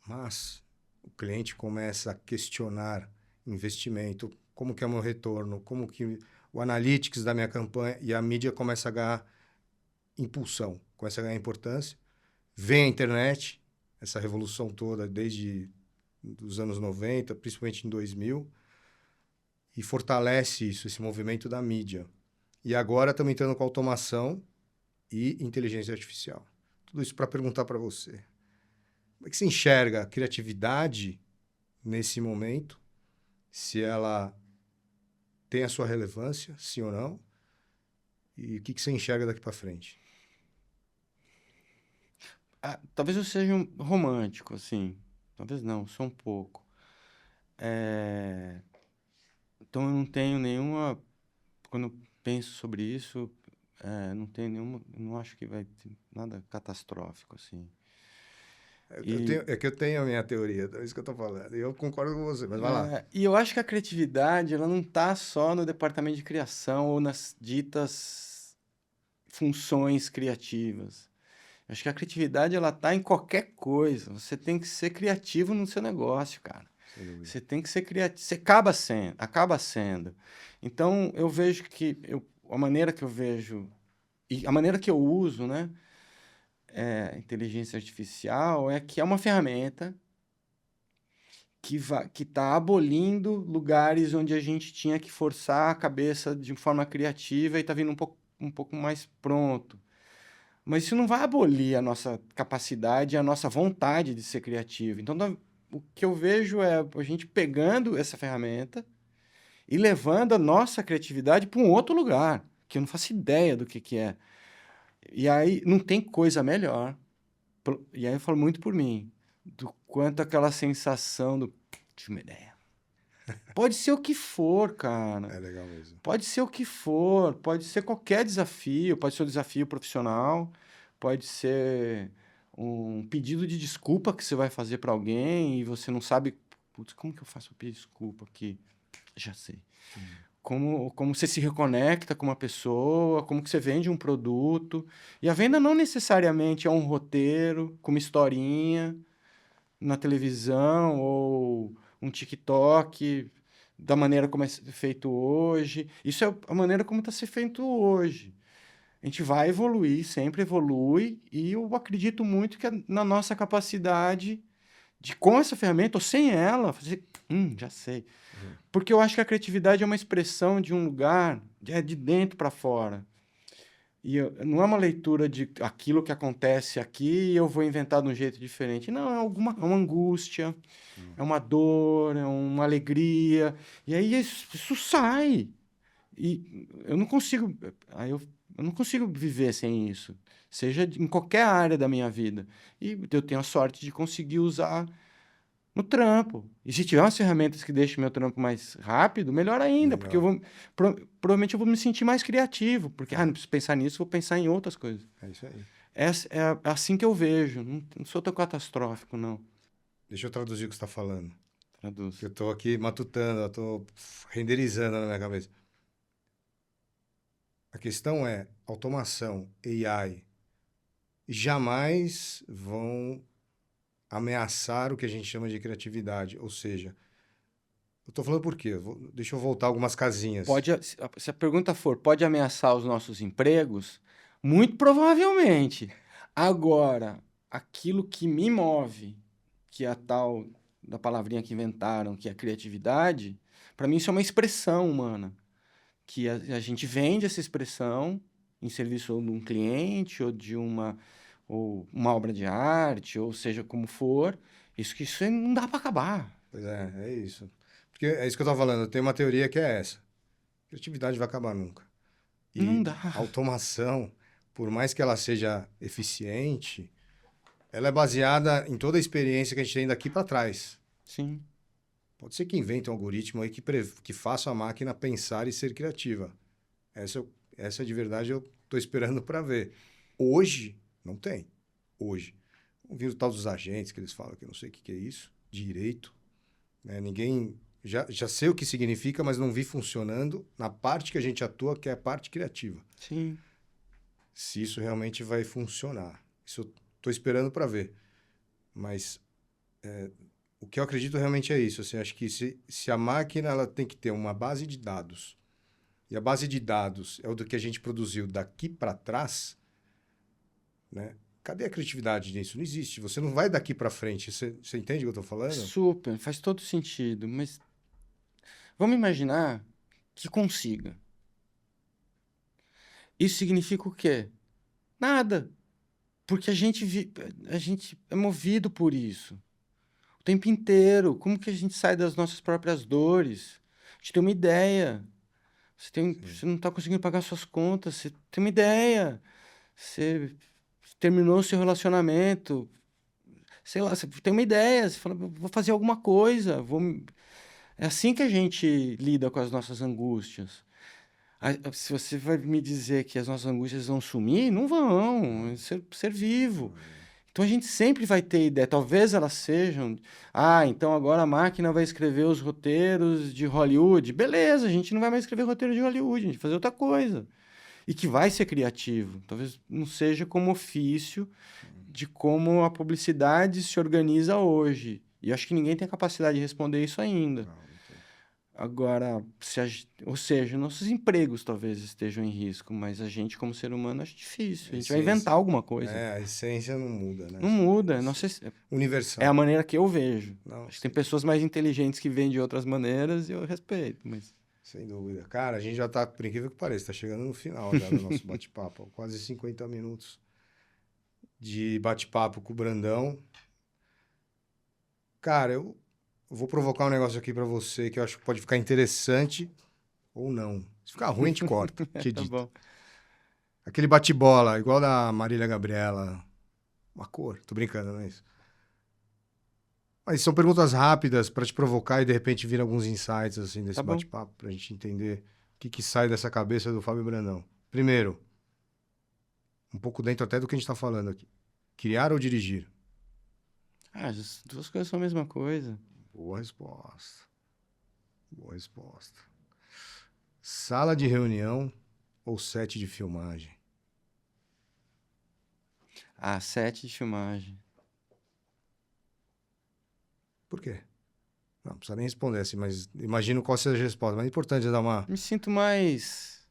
Mas o cliente começa a questionar investimento, como que é o meu retorno, como que o analytics da minha campanha, e a mídia começa a ganhar impulsão, começa a ganhar importância. Vem a internet, essa revolução toda desde os anos 90, principalmente em 2000, e fortalece isso, esse movimento da mídia. E agora estamos entrando com automação e inteligência artificial. Tudo isso para perguntar para você. Como é que você enxerga a criatividade nesse momento? Se ela tem a sua relevância, sim ou não? E o que você enxerga daqui para frente? Talvez eu seja um romântico, assim. Talvez não, sou um pouco. Então eu não tenho nenhuma. Quando eu penso sobre isso, não tenho nenhuma. Não acho que vai ter nada catastrófico, assim. E, É que eu tenho a minha teoria, é isso que eu estou falando. E eu concordo com você, mas vai lá. e eu acho que a criatividade, ela não está só no departamento de criação ou nas ditas funções criativas. Eu acho que a criatividade, ela tá em qualquer coisa. Você tem que ser criativo no seu negócio, cara. Sem dúvida. Você tem que ser criativo. Você acaba sendo. Então, eu vejo que a maneira que eu vejo e a maneira que eu uso, né, inteligência artificial é que é uma ferramenta que está abolindo lugares onde a gente tinha que forçar a cabeça de forma criativa e está vindo um pouco mais pronto. Mas isso não vai abolir a nossa capacidade, a nossa vontade de ser criativo. Então, o que eu vejo é a gente pegando essa ferramenta e levando a nossa criatividade para um outro lugar, que eu não faço ideia do que é. E aí não tem coisa melhor. E aí eu falo muito por mim, do quanto aquela sensação do. Tive uma ideia. Pode ser o que for, cara. É legal mesmo. Pode ser o que for, pode ser qualquer desafio, pode ser um desafio profissional, pode ser um pedido de desculpa que você vai fazer para alguém e você não sabe, putz, como que eu faço para pedir desculpa aqui? Já sei. Como você se reconecta com uma pessoa, como que você vende um produto. E a venda não necessariamente é um roteiro com uma historinha na televisão ou um TikTok da maneira como é feito hoje. Isso é a maneira como está sendo feito hoje. A gente vai evoluir, sempre evolui, e eu acredito muito que é na nossa capacidade de, com essa ferramenta ou sem ela, fazer. Já sei. Porque eu acho que a criatividade é uma expressão de um lugar, é de dentro para fora. Não é uma leitura de aquilo que acontece aqui e eu vou inventar de um jeito diferente. Não, é uma angústia, é uma dor, é uma alegria. E aí isso sai. E eu não consigo, eu não consigo viver sem isso, seja em qualquer área da minha vida. E eu tenho a sorte de conseguir usar no trampo. E se tiver umas ferramentas que deixem meu trampo mais rápido, melhor ainda, porque Melhor. provavelmente eu vou me sentir mais criativo, porque não preciso pensar nisso, vou pensar em outras coisas. É isso aí. É assim que eu vejo. Não sou tão catastrófico, não. Deixa eu traduzir o que você está falando. Traduz. Eu estou aqui matutando, eu estou renderizando na minha cabeça. A questão é, automação, AI, jamais vão ameaçar o que a gente chama de criatividade. Ou seja, eu estou falando por quê? Deixa eu voltar algumas casinhas. Se a pergunta for, pode ameaçar os nossos empregos? Muito provavelmente. Agora, aquilo que me move, que é a tal da palavrinha que inventaram, que é a criatividade, para mim isso é uma expressão humana. Que a gente vende essa expressão em serviço ou de um cliente ou uma obra de arte, ou seja como for. Isso não dá para acabar. Pois é isso. Porque é isso que eu estava falando. Tem uma teoria que é essa. Criatividade vai acabar nunca. Não E dá. a automação, por mais que ela seja eficiente, ela é baseada em toda a experiência que a gente tem daqui para trás. Sim. Pode ser que invente um algoritmo aí que faça a máquina pensar e ser criativa. Essa de verdade eu estou esperando para ver. Hoje, não tem. Hoje. Ouvindo o tal dos agentes que eles falam que eu não sei o que é isso. Direito. Né? Ninguém... Já sei o que significa, mas não vi funcionando na parte que a gente atua, que é a parte criativa. Sim. Se isso realmente vai funcionar. Isso eu estou esperando para ver. Mas o que eu acredito realmente é isso. Assim, acho que se a máquina ela tem que ter uma base de dados, e a base de dados é o do que a gente produziu daqui para trás, né? Cadê a criatividade nisso? Não existe. Você não vai daqui para frente. Você entende o que eu estou falando? Super, faz todo sentido, mas vamos imaginar que consiga. Isso significa o quê? Nada, porque a gente é movido por isso o tempo inteiro. Como que a gente sai das nossas próprias dores? A gente tem uma ideia. Você não está conseguindo pagar suas contas, você tem uma ideia. Você terminou o seu relacionamento, sei lá, você tem uma ideia, você fala, vou fazer alguma coisa, É assim que a gente lida com as nossas angústias. Se você vai me dizer que as nossas angústias vão sumir, não vão. É ser vivo. Então a gente sempre vai ter ideia. Talvez elas sejam. Então agora a máquina vai escrever os roteiros de Hollywood. Beleza, a gente não vai mais escrever roteiro de Hollywood, a gente vai fazer outra coisa. E que vai ser criativo. Talvez não seja como ofício de como a publicidade se organiza hoje. E eu acho que ninguém tem a capacidade de responder isso ainda. Não tem. Agora, ou seja, nossos empregos talvez estejam em risco, mas a gente, como ser humano, acho difícil. A gente vai inventar alguma coisa. A essência não muda, né? Não muda. Universal. É a maneira que eu vejo. Não, Acho que tem pessoas mais inteligentes que veem de outras maneiras e eu respeito, mas... Sem dúvida. Cara, a gente já tá, por incrível que pareça, tá chegando no final já do nosso bate-papo. Quase 50 minutos de bate-papo com o Brandão. Cara, eu vou provocar um negócio aqui pra você que eu acho que pode ficar interessante ou não. Se ficar ruim, a gente corta, a gente Tá edita. bom. Aquele bate-bola, igual da Marília Gabriela. Uma cor, tô brincando, não é isso? Mas são perguntas rápidas pra te provocar e de repente vir alguns insights assim Tá desse bom. bate-papo pra gente entender o que que sai dessa cabeça do Fábio Brandão. Primeiro, um pouco dentro até do que a gente tá falando aqui. Criar ou dirigir? Ah, as duas coisas são a mesma coisa. Boa resposta. Boa resposta. Sala de reunião ou set de filmagem? Ah, set de filmagem. Por quê? Não precisa nem responder assim, mas imagino qual seja a resposta. Mas é importante dar uma. Me sinto mais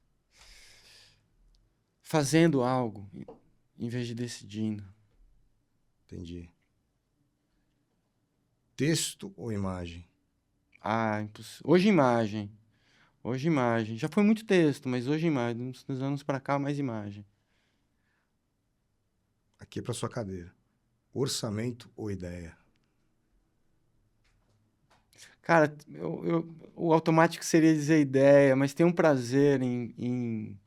fazendo algo em vez de decidindo. Entendi. Texto ou imagem? Ah, hoje imagem. Hoje imagem. Já foi muito texto, mas hoje imagem. Uns anos pra cá, mais imagem. Aqui é para sua cadeira. Orçamento ou ideia? Cara, o automático seria dizer ideia, mas tem um prazer em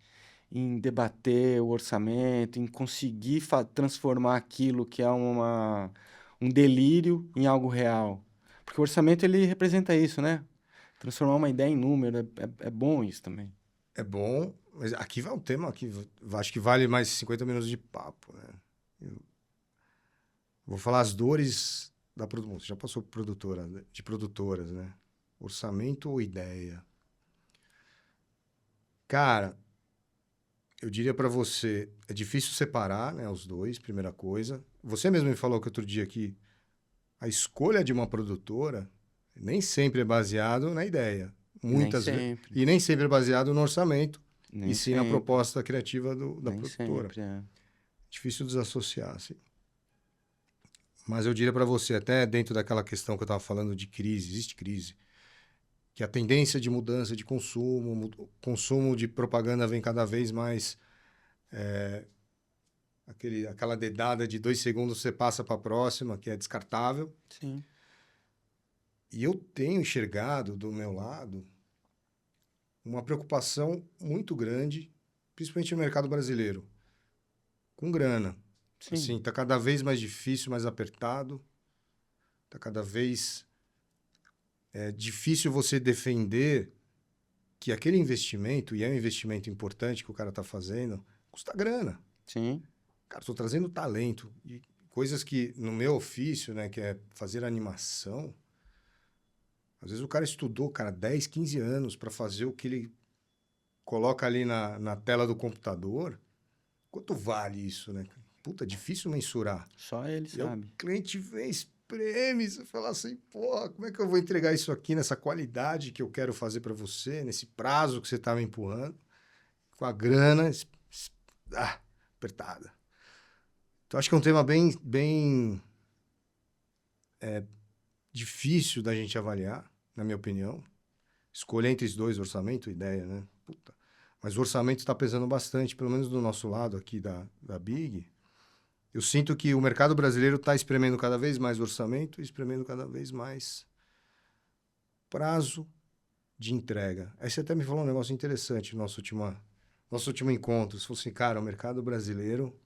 debater o orçamento, em conseguir transformar aquilo que é um delírio em algo real. Porque o orçamento ele representa isso, né? Transformar uma ideia em número, é bom isso também. É bom, mas aqui vai um tema que acho que vale mais 50 minutos de papo, né? Eu vou falar as dores da produção. Você já passou por produtora, de produtoras, né? Orçamento ou ideia? Cara, eu diria para você, é difícil separar, né, os dois, primeira coisa. Você mesmo me falou que outro dia que a escolha de uma produtora nem sempre é baseado na ideia. Nem Muitas vezes. sempre, E nem sempre é baseado no orçamento, e nem sim na sempre, proposta criativa da nem produtora. sempre, é. Difícil desassociar, assim. Mas eu diria para você, até dentro daquela questão que eu estava falando de crise, existe crise, que a tendência de mudança de consumo, consumo de propaganda vem cada vez mais. Aquela dedada de 2 segundos você passa para a próxima, que é descartável. Sim, E eu tenho enxergado do meu lado uma preocupação muito grande, principalmente no mercado brasileiro, com grana. sim, Assim, tá cada vez mais difícil, mais apertado, tá cada vez difícil você defender que aquele investimento, e é um investimento importante que o cara está fazendo, custa grana. sim, Cara, estou trazendo talento e coisas que no meu ofício, né, que é fazer animação, às vezes o cara estudou, cara, 10, 15 anos para fazer o que ele coloca ali na tela do computador. Quanto vale isso, né? Puta, difícil mensurar. só ele E aí o sabe. cliente vem, espreme, você fala assim, porra, como é que eu vou entregar isso aqui nessa qualidade que eu quero fazer para você, nesse prazo que você tá me empurrando, com a grana apertada. Então acho que é um tema bem difícil da gente avaliar, na minha opinião. Escolher entre os dois, orçamento e ideia, né? Puta. Mas o orçamento está pesando bastante, pelo menos do nosso lado aqui da Big. Eu sinto que o mercado brasileiro está espremendo cada vez mais orçamento e espremendo cada vez mais prazo de entrega. Aí você até me falou um negócio interessante no nosso último encontro. Você falou assim, cara, o mercado brasileiro,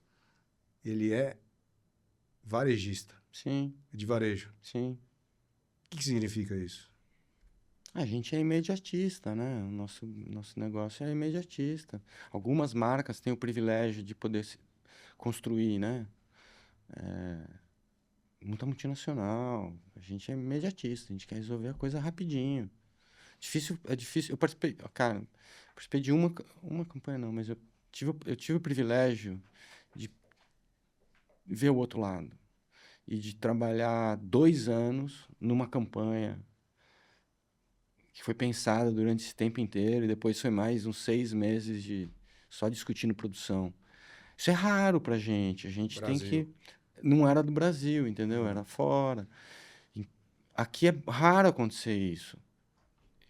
ele é varejista, Sim, é de varejo. sim. O que significa isso? A gente é imediatista, né? O nosso negócio é imediatista. Algumas marcas têm o privilégio de poder construir, né? Muita multinacional. A gente é imediatista, a gente quer resolver a coisa rapidinho. É difícil. Eu participei, cara, participei de uma campanha, não, mas eu tive o privilégio de ver o outro lado e de trabalhar 2 anos numa campanha que foi pensada durante esse tempo inteiro e depois foi mais uns 6 meses de só discutindo produção. Isso é raro pra gente. A gente tem Brasil. que. Não era do Brasil, entendeu? Uhum. Era fora. E aqui é raro acontecer isso.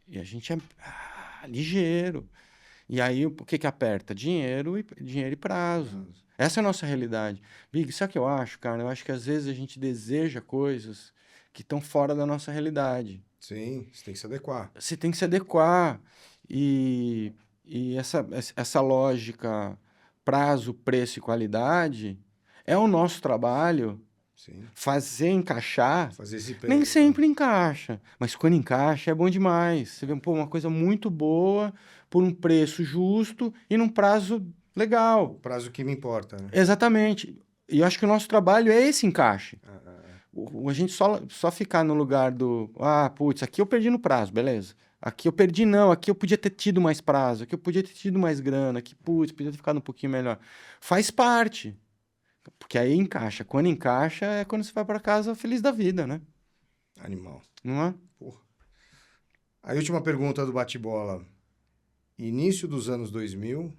E a gente é ligeiro. E aí, o que que aperta? Dinheiro e prazo. Prazo. Essa é a nossa realidade. Big, sabe o que eu acho, cara? Eu acho que às vezes a gente deseja coisas que estão fora da nossa realidade. Sim, você tem que se adequar. Você tem que se adequar. E, e essa lógica prazo, preço e qualidade é o nosso trabalho Sim. fazer encaixar. Fazer esse Nem preço. sempre encaixa, mas quando encaixa é bom demais. Você vê, pô, uma coisa muito boa por um preço justo e num prazo O legal. prazo que me importa, né? Exatamente. E eu acho que o nosso trabalho é esse encaixe. Ah, ah, ah. A gente só ficar no lugar do, putz, aqui eu perdi no prazo, beleza. Aqui eu perdi, não, aqui eu podia ter tido mais prazo, aqui eu podia ter tido mais grana, aqui, putz, podia ter ficado um pouquinho melhor. Faz parte, porque aí encaixa. Quando encaixa é quando você vai para casa feliz da vida, né? Animal. Não é? Porra. A última pergunta do bate-bola. Início dos anos 2000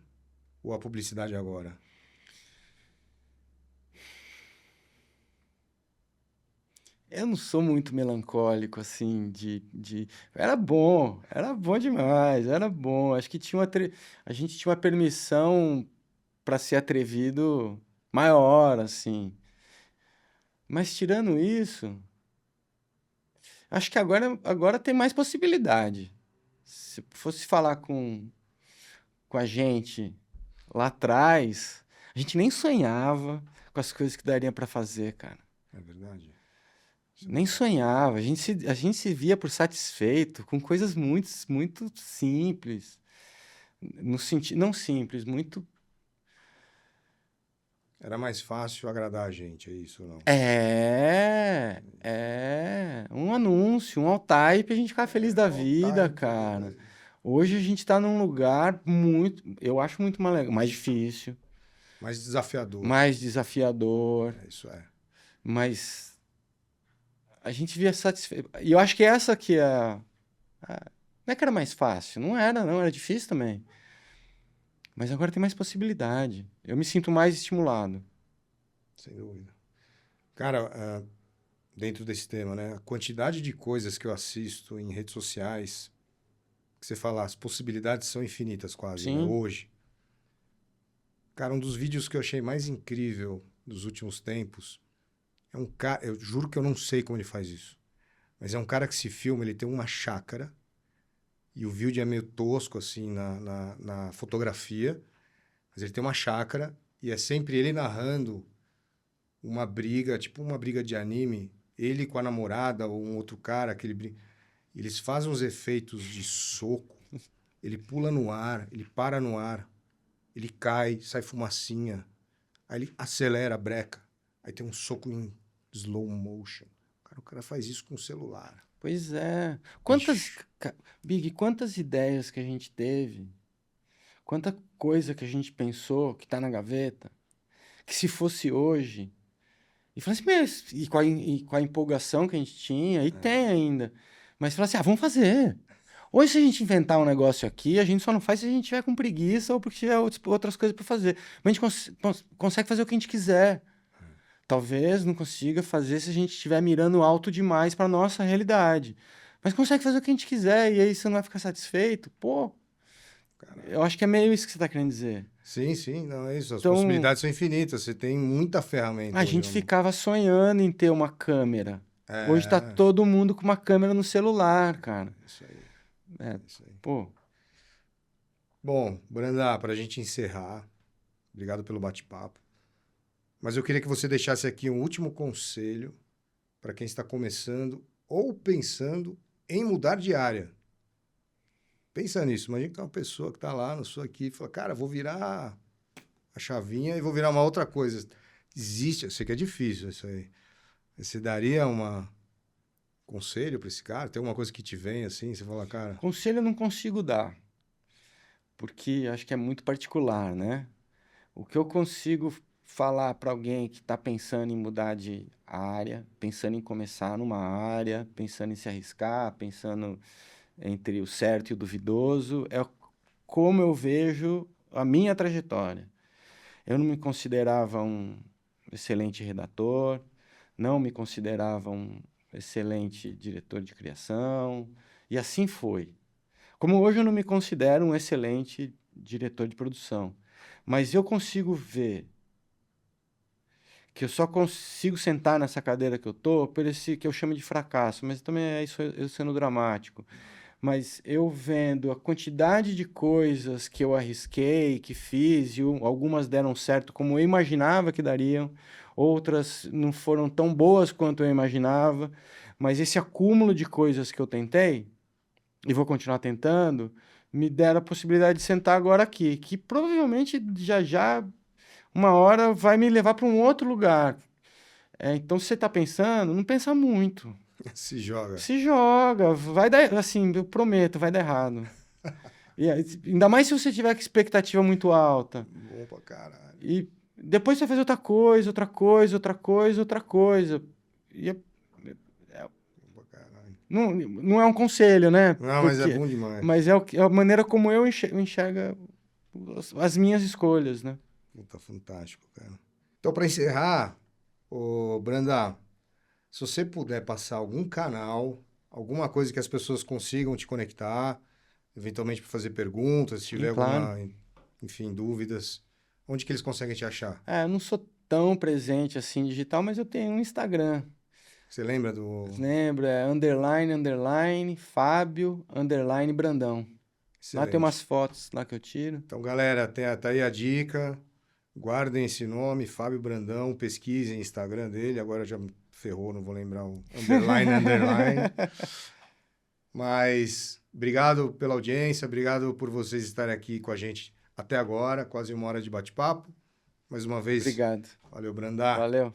ou a publicidade agora? Eu não sou muito melancólico, assim, de... era bom demais, era bom. Acho que a gente tinha uma permissão para ser atrevido maior, assim. Mas tirando isso, acho que agora tem mais possibilidade. Se fosse falar com a gente lá atrás, a gente nem sonhava com as coisas que daria para fazer, cara. É verdade? Isso é Nem verdade. sonhava. A gente se via por satisfeito com coisas muito, muito simples. No sentido, não simples, muito. Era mais fácil agradar a gente, é isso ou não? Um anúncio, um all-type, a gente ficar feliz da All vida, type, é cara. verdade. Hoje a gente tá num lugar muito, eu acho muito mais difícil, Mais desafiador. mais desafiador, É, isso é. mas a gente via satisfeito. E eu acho que essa que é não é que era mais fácil, não era, não, era difícil também. Mas agora tem mais possibilidade. Eu me sinto mais estimulado. Sem dúvida. Cara, dentro desse tema, né? A quantidade de coisas que eu assisto em redes sociais, que você fala, as possibilidades são infinitas quase, né? Sim, Hoje. Cara, um dos vídeos que eu achei mais incrível dos últimos tempos é um cara, eu juro que eu não sei como ele faz isso, mas é um cara que se filma, ele tem uma chácara e o vídeo é meio tosco, assim, na fotografia, mas ele tem uma chácara e é sempre ele narrando uma briga, tipo uma briga de anime, ele com a namorada ou um outro cara, eles fazem uns efeitos de soco, ele pula no ar, ele para no ar, ele cai, sai fumacinha, aí ele acelera, breca, aí tem um soco em slow motion. Cara, o cara faz isso com o celular. pois é. Bicho. Big, quantas ideias que a gente teve, quanta coisa que a gente pensou que tá na gaveta, que se fosse hoje, e fala assim, mas, e com a empolgação que a gente tinha, e tem ainda, mas fala assim, vamos fazer. Hoje, se a gente inventar um negócio aqui, a gente só não faz se a gente tiver com preguiça ou porque tiver outras coisas para fazer. Mas a gente consegue fazer o que a gente quiser. Talvez não consiga fazer se a gente estiver mirando alto demais para nossa realidade. Mas consegue fazer o que a gente quiser e aí você não vai ficar satisfeito? Pô, eu acho que é meio isso que você está querendo dizer. Sim, sim, não é isso. As Então, possibilidades são infinitas. Você tem muita ferramenta a hoje gente na mão. ficava sonhando em ter uma câmera. Hoje tá É, todo mundo com uma câmera no celular, cara. isso aí, É, isso aí. pô, Bom, Brandá, para a gente encerrar, obrigado pelo bate-papo. Mas eu queria que você deixasse aqui um último conselho para quem está começando ou pensando em mudar de área. Pensa nisso. Imagina que tem uma pessoa que está lá na sua equipe e fala, cara, vou virar a chavinha e vou virar uma outra coisa. Existe, eu sei que é difícil isso aí. Você daria um conselho para esse cara? Tem alguma coisa que te vem assim? Você fala, cara, conselho eu não consigo dar, porque acho que é muito particular, né? O que eu consigo falar para alguém que está pensando em mudar de área, pensando em começar numa área, pensando em se arriscar, pensando entre o certo e o duvidoso, é como eu vejo a minha trajetória. Eu não me considerava um excelente redator, não me considerava um excelente diretor de criação, e assim foi. Como hoje eu não me considero um excelente diretor de produção, mas eu consigo ver que eu só consigo sentar nessa cadeira que eu tô por esse que eu chamo de fracasso, mas também é isso eu sendo dramático. Mas eu vendo a quantidade de coisas que eu arrisquei, que fiz, e algumas deram certo como eu imaginava que dariam, outras não foram tão boas quanto eu imaginava, mas esse acúmulo de coisas que eu tentei, e vou continuar tentando, me deram a possibilidade de sentar agora aqui, que provavelmente já já, uma hora, vai me levar para um outro lugar. Então, se você está pensando, não pensa muito. Se joga. Se joga, vai dar, assim, eu prometo, vai dar errado. Ainda mais se você tiver com expectativa muito alta. Bom pra caralho. E depois você vai fazer outra coisa, outra coisa, outra coisa, outra coisa. E Bom pra caralho. não é um conselho, né? Não, mas é bom demais. Mas é a maneira como eu enxergo as minhas escolhas, né? Puta, fantástico, cara. Então, pra encerrar, ô Branda, se você puder passar algum canal, alguma coisa que as pessoas consigam te conectar, eventualmente para fazer perguntas, se tiver Claro. alguma, enfim, dúvidas, onde que eles conseguem te achar? Eu não sou tão presente assim digital, mas eu tenho um Instagram. Você lembra do... Lembra? É Fábio, Brandão. Lá tem umas Excelente. fotos lá que eu tiro. Então, galera, tá aí a dica. Guardem esse nome, Fábio Brandão, pesquisem o Instagram dele. Agora já me ferrou, não vou lembrar o underline. Mas obrigado pela audiência, obrigado por vocês estarem aqui com a gente até agora, quase 1 hora de bate-papo. Mais uma vez, Obrigado. valeu, Brandá. Valeu.